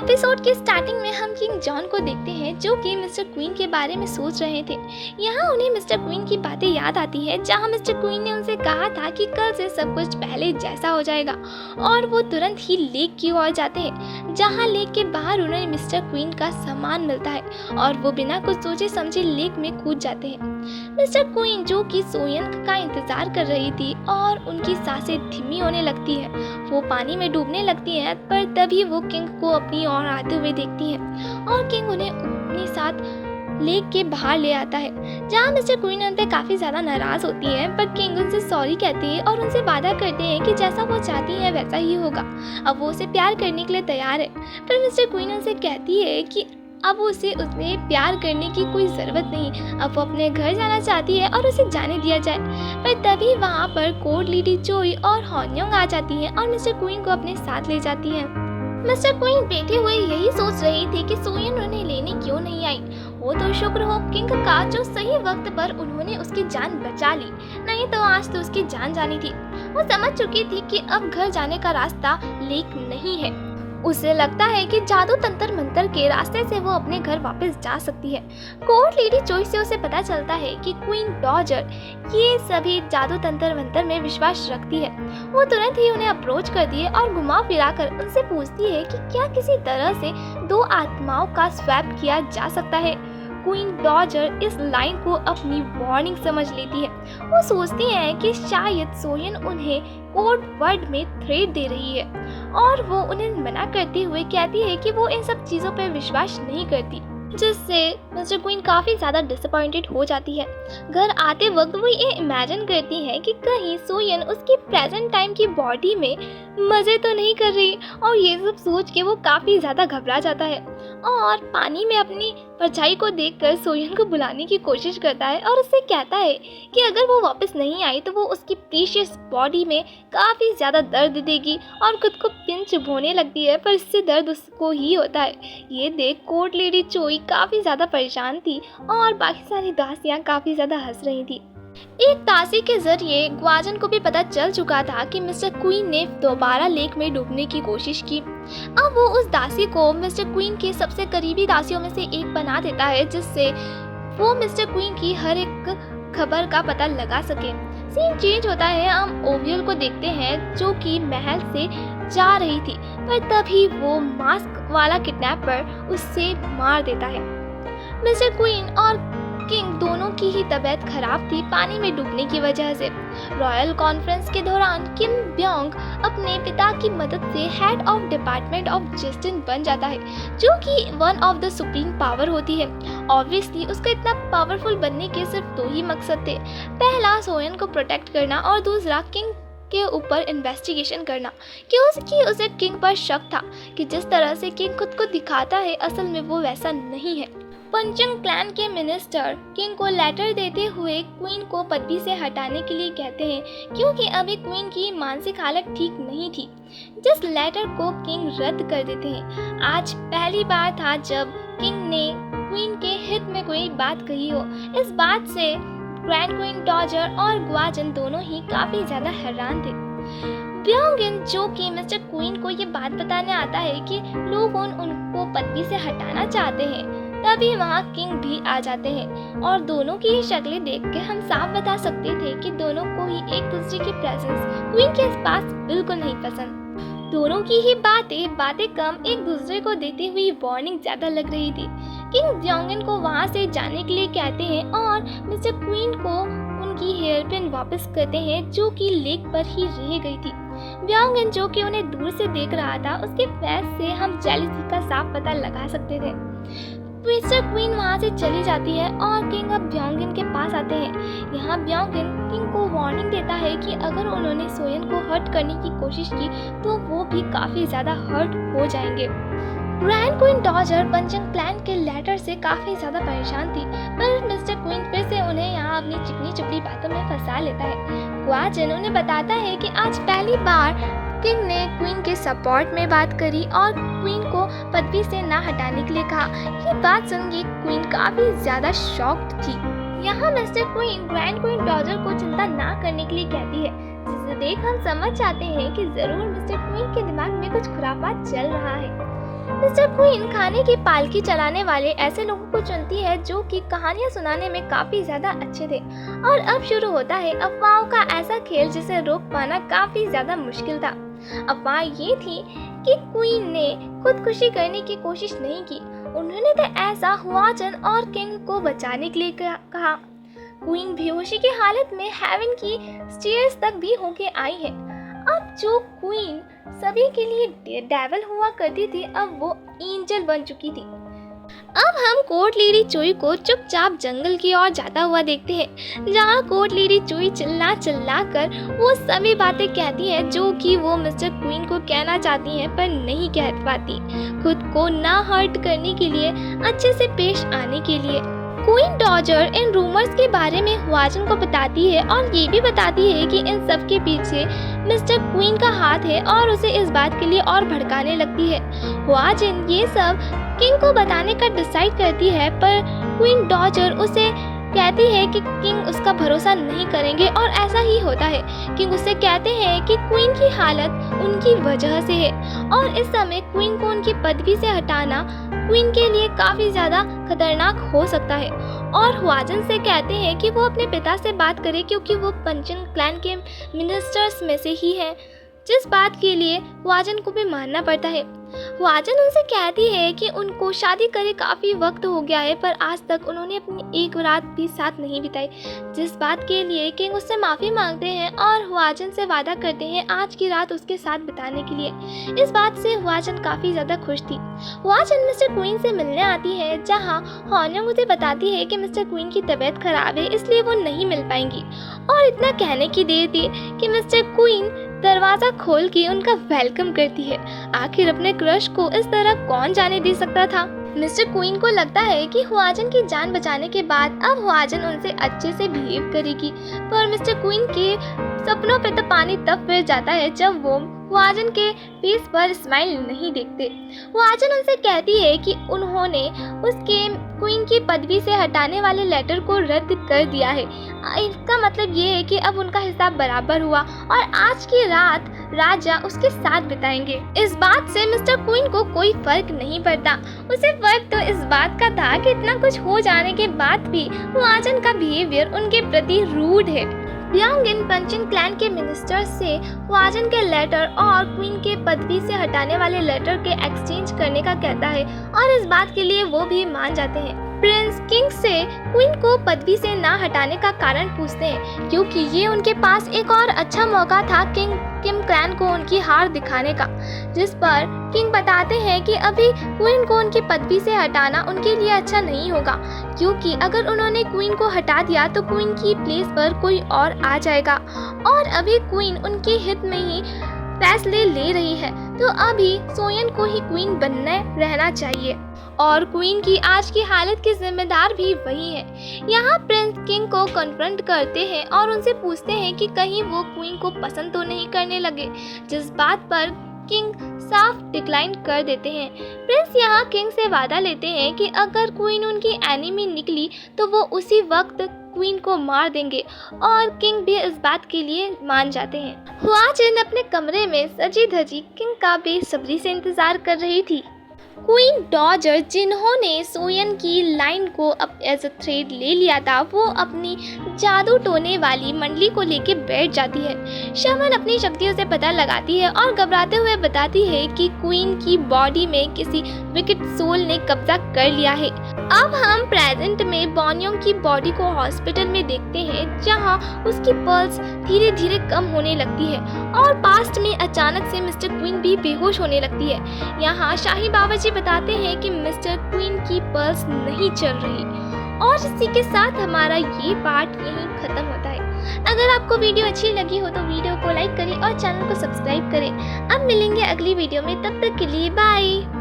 Episode की starting में हम किंग जॉन को देखते हैं जो कि मिस्टर क्वीन के बारे में सोच रहे थे। यहाँ उन्हें मिस्टर क्वीन की बातें याद आती है जहाँ मिस्टर क्वीन ने उनसे कहा था कि कल से सब कुछ पहले जैसा हो जाएगा, और वो तुरंत ही लेक की ओर जाते हैं जहाँ लेक के बाहर उन्हें मिस्टर क्वीन का सामान मिलता है और वो बिना कुछ सोचे समझे लेक में कूद जाते हैं। मिस्टर क्वीन जो कि सोयन का इंतजार कर रही थी और उनकी सांसें धीमी होने लगती है, वो पानी में डूबने लगती हैं, पर तभी वो किंग को अपनी ओर आते हुए देखती हैं और किंग उन्हें अपने साथ लेक के बाहर ले आता है जहाँ मिस्टर क्वीन उन पे काफ़ी ज़्यादा नाराज़ होती है, पर किंग उनसे सॉरी कहते हैं और उनसे वादा करते हैं कि जैसा वो चाहती है वैसा ही होगा। अब वो उसे प्यार करने के लिए तैयार है, पर मिस्टर क्वीन उनसे कहती है कि अब उसे प्यार करने की कोई ज़रूरत नहीं, अब वो अपने घर जाना चाहती है और उसे जाने दिया जाए। पर तभी वहाँ पर कोर्ट लेडी जोई और हॉन्योंग आ जाती हैं और मिस्टर क्वीन को अपने साथ ले जाती हैं। मिस्टर क्वीन बैठे हुए यही सोच रही थी कि सोयन उन्हें लेने क्यों नहीं आई। वो तो शुक्र हो किंग का जो सही वक्त पर उन्होंने उसकी जान बचा ली, नहीं तो आज तो उसकी जान जानी थी। वो समझ चुकी थी कि अब घर जाने का रास्ता लेक नहीं है। उसे लगता है कि जादू तंत्र मंत्र के रास्ते से वो अपने घर वापस जा सकती है। कोर्ट लेडी जोई से उसे पता चलता है कि क्वीन डॉजर ये सभी जादू तंत्र मंत्र में विश्वास रखती है। वो तुरंत ही उन्हें अप्रोच करती है और घुमा फिरा कर उनसे पूछती है कि क्या किसी तरह से दो आत्माओं का स्वैप किया जा सकता है। क्वीन डॉजर इस लाइन को अपनी वार्निंग समझ लेती है। वो सोचती हैं कि शायद सोयन उन्हें कोड वर्ड में थ्रेट दे रही है और वो उन्हें मना करते हुए कहती है कि वो इन सब चीज़ों पर विश्वास नहीं करती, जिससे मिस्टर क्वीन काफ़ी ज़्यादा डिसअपॉइंटेड हो जाती है। घर आते वक्त वो ये इमेजिन करती है कि कहीं सोयन उसकी प्रेजेंट टाइम की बॉडी में मज़े तो नहीं कर रही, और ये सब सोच के वो काफ़ी ज़्यादा घबरा जाता है और पानी में अपनी परछाई को देखकर सोयन को बुलाने की कोशिश करता है और उससे कहता है कि अगर वो वापस नहीं आई तो वो उसकी प्रीशियस बॉडी में काफ़ी ज़्यादा दर्द देगी और खुद को पिंच भोने लगती है, पर इससे दर्द उसको ही होता है। ये देख कोर्ट लेडी चोई काफ़ी ज़्यादा परेशान थी और बाकी सारी दासियाँ काफ़ी ज़्यादा हंस रही थी। एक दासी के जरिए ग्वाजन को भी पता चल चुका था कि मिस्टर क्वीन ने दोबारा लेक में डूबने की कोशिश की। अब वो उस दासी को मिस्टर क्वीन के सबसे करीबी दासियों में से एक बना देता है, जिससे वो मिस्टर क्वीन की हर एक खबर का पता लगा सके। सीन चेंज होता है, हम ओवियल को देखते हैं जो कि महल से जा रही थी, पर तभी वो मास्क वाला किडनैपर उससे मार देता है। मिस्टर क्वीन और किंग दोनों की ही तबीयत खराब थी पानी में डूबने की वजह से। रॉयल कॉन्फ्रेंस के दौरान किम ब्योंग अपने पिता की मदद से head of department of justice बन जाता है, जो कि one of the supreme power होती है। ऑब्वियसली उसका इतना पावरफुल बनने के सिर्फ दो ही मकसद थे, पहला सोयन को प्रोटेक्ट करना और दूसरा किंग के ऊपर इन्वेस्टिगेशन करना, क्योंकि उसे किंग पर शक था कि जिस तरह से किंग खुद को दिखाता है असल में वो वैसा नहीं है। पंचंग क्लैन के मिनिस्टर किंग को लेटर देते हुए क्वीन को पदवी से हटाने के लिए कहते हैं, क्योंकि अभी क्वीन की मानसिक हालत ठीक नहीं थी, जिस लेटर को किंग रद्द कर देते हैं। आज पहली बार था जब किंग ने क्वीन के हित में कोई बात कही हो। इस बात से ग्रैंड क्वीन डॉजर और ग्वाजन दोनों ही काफ़ी ज़्यादा हैरान थे। ब्योंगिन जो कि मिस्टर क्वीन को ये बात बताने आता है कि लोग उनको पदवी से हटाना चाहते हैं, तभी वहाँ किंग भी आ जाते हैं और दोनों की ही शक्लें देख के हम साफ बता सकते थे कि दोनों को ही एक दूसरे की प्रेजेंस क्वीन के पास बिल्कुल नहीं पसंद। दोनों की ही बातें कम एक दूसरे को देते हुए वार्निंग ज़्यादा लग रही थी। किंग ब्योंगिन को वहाँ से जाने के लिए कहते हैं और मिस्टर क्वीन को उनकी हेयर पिन वापस करते हैं जो कि लेक पर ही रह गई थी। ब्योंगिन जो कि उन्हें दूर से देख रहा था, उसके फेस से हम जेलिसी का साफ पता लगा सकते थे। मिस्टर क्वीन वहाँ से चली जाती है और किंग अब ब्योंगिन के पास आते हैं। यहाँ ब्योंगिन किंग को वार्निंग देता है कि अगर उन्होंने सोयन को हर्ट करने की कोशिश की तो वो भी काफ़ी ज़्यादा हर्ट हो जाएंगे। ग्रैंड क्वीन डॉजर पंचंग क्लैन के लेटर से काफ़ी ज़्यादा परेशान थी, पर मिस्टर क्वीन फिर से उन्हें यहाँ अपनी चिकनी चुपड़ी बातों में फंसा लेता है। ग्वाजन उन्हें बताता है कि आज पहली बार किंग ने क्वीन के सपोर्ट में बात करी और क्वीन को पदवी से ना हटाने के लिए कहा। ये बात सुन के क्वीन काफ़ी ज़्यादा शॉक्ड थी। यहाँ mister queen grand queen Dodger को चिंता ना करने के लिए कहती है, जिसे देख हम समझ जाते हैं कि ज़रूर मिस्टर क्वीन के दिमाग में कुछ खुराफात चल रहा है। मिस्टर क्वीन खाने की पालकी चलाने वाले ऐसे लोगों को चुनती है जो कि कहानियां सुनाने में काफी ज्यादा अच्छे थे। और अब शुरू होता है अफवाहों का ऐसा खेल जिसे रोक पाना काफी ज्यादा मुश्किल था। अफवाह ये थी कि क्वीन ने खुदकुशी करने की कोशिश नहीं की, उन्होंने तो ऐसा हुआजन और किंग को बचाने के लिए कहा। क्वीन बेहोशी की हालत में हेवन की स्टेयर्स तक भी होके आई है। अब जो क्वीन सभी के लिए डेविल हुआ करती थी, अब वो एंजल बन चुकी थी। अब हम कोर्ट लेडी चोई को चुपचाप जंगल की ओर जाता हुआ देखते हैं, जहाँ कोर्ट लेडी चोई चिल्ला चिल्ला कर वो सभी बातें कहती है जो कि वो मिस्टर क्वीन को कहना चाहती हैं पर नहीं कह पाती, खुद को ना हर्ट करने के लिए, अच्छे से पेश आने के लिए। क्वीन डॉजर इन रूमर्स के बारे में हुआजन को बताती है और ये भी बताती है कि इन सब के पीछे मिस्टर क्वीन का हाथ है और उसे इस बात के लिए और भड़काने लगती है। हुआजन ये सब किंग को बताने का डिसाइड करती है, पर क्वीन डॉजर उसे कहती है कि किंग उसका भरोसा नहीं करेंगे और ऐसा ही होता है। किंग उससे कहते हैं कि क्वीन की हालत उनकी वजह से है और इस समय क्वीन को उनकी पदवी से हटाना क्वीन के लिए काफ़ी ज़्यादा खतरनाक हो सकता है। और हुआजन से कहते हैं कि वो अपने पिता से बात करे क्योंकि वो पंचन क्लैन के मिनिस्टर्स में से ही है, जिस बात के लिए हुआजन को भी मानना पड़ता है। हुआजन उनसे कहती है कि उनको शादी करे काफ़ी वक्त हो गया है, पर आज तक उन्होंने अपनी एक रात भी साथ नहीं बिताई, जिस बात के लिए किंग उससे माफ़ी मांगते हैं और हुआजन से वादा करते हैं आज की रात उसके साथ बिताने के लिए। इस बात से हुआजन काफ़ी ज़्यादा खुश थी। हुआजन मिस्टर क्वीन से मिलने आती है, जहाँ हॉन्योंग उसे बताती है कि मिस्टर क्वीन की तबीयत खराब है, इसलिए वो नहीं मिल पाएंगी। और इतना कहने की देर थी कि मिस्टर क्वीन दरवाज़ा खोल के उनका वेलकम करती है। आखिर अपने क्रश को इस तरह कौन जाने दे सकता था। मिस्टर क्वीन को लगता है कि हुआजन की जान बचाने के बाद अब हुआजन उनसे अच्छे से बिहेव करेगी, पर मिस्टर क्वीन के सपनों पे तो पानी तब फिर जाता है जब वो हुआजन के फेस पर स्माइल नहीं देखते। हुआजन उनसे कहती है कि उन्होंने उसके क्वीन की पदवी से हटाने वाले लेटर को रद्द कर दिया है। इसका मतलब ये है कि अब उनका हिसाब बराबर हुआ और आज की रात राजा उसके साथ बिताएंगे। इस बात से मिस्टर क्वीन को कोई फर्क नहीं पड़ता, उसे फर्क तो इस बात का था कि इतना कुछ हो जाने के बाद भी हुआजन का बिहेवियर उनके प्रति रूड है। यंग इन पंचन क्लैन के मिनिस्टर से हुआजन के लेटर और क्वीन के पदवी से हटाने वाले लेटर के एक्सचेंज करने का कहता है और इस बात के लिए वो भी मान जाते हैं। प्रिंस किंग से क्वीन को पदवी से ना हटाने का कारण पूछते हैं क्योंकि ये उनके पास एक और अच्छा मौका था किम क्लैन को उनकी हार दिखाने का, जिस पर किंग बताते हैं कि अभी क्वीन को उनकी पदवी से हटाना उनके लिए अच्छा नहीं होगा, क्योंकि अगर उन्होंने क्वीन को हटा दिया तो क्वीन की प्लेस पर कोई और आ जाएगा और अभी क्वीन उनके हित में ही फैसले ले रही है, तो अभी सोयन को ही क्वीन बनने रहना चाहिए और क्वीन की आज की हालत की जिम्मेदार भी वही है। यहाँ प्रिंस किंग को कन्फ्रंट करते हैं और उनसे पूछते हैं कि कहीं वो क्वीन को पसंद तो नहीं करने लगे, जिस बात पर किंग साफ डिक्लाइन कर देते हैं। प्रिंस यहाँ किंग से वादा लेते हैं कि अगर क्वीन उनकी एनिमी निकली तो वो उसी वक्त क्वीन को मार देंगे और किंग भी इस बात के लिए मान जाते हैं। हुआजन अपने कमरे में सजी धजी किंग का बेसब्री से इंतजार कर रही थी। क्वीन डॉजर जिन्होंने सोयन की लाइन को अब एज अ थ्रेड ले लिया था, वो अपनी जादू टोने वाली मंडली को लेके बैठ जाती है। शमन अपनी शक्तियों से पता लगाती है और घबराते हुए बताती है कि क्वीन की बॉडी में किसी विकेट सोल ने कब्जा कर लिया है। अब हम प्रेजेंट में बॉन्योंग की बॉडी को हॉस्पिटल में देखते हैं, जहां उसकी पल्स धीरे धीरे कम होने लगती है और पास्ट में अचानक से मिस्टर क्वीन भी बेहोश होने लगती है। यहाँ शाही बाबाजी बताते हैं कि मिस्टर क्वीन की पल्स नहीं चल रही और इसी के साथ हमारा ये पार्ट यहीं खत्म होता है। अगर आपको वीडियो अच्छी लगी हो तो वीडियो को लाइक करें और चैनल को सब्सक्राइब करें। अब मिलेंगे अगली वीडियो में, तब तक के लिए बाय।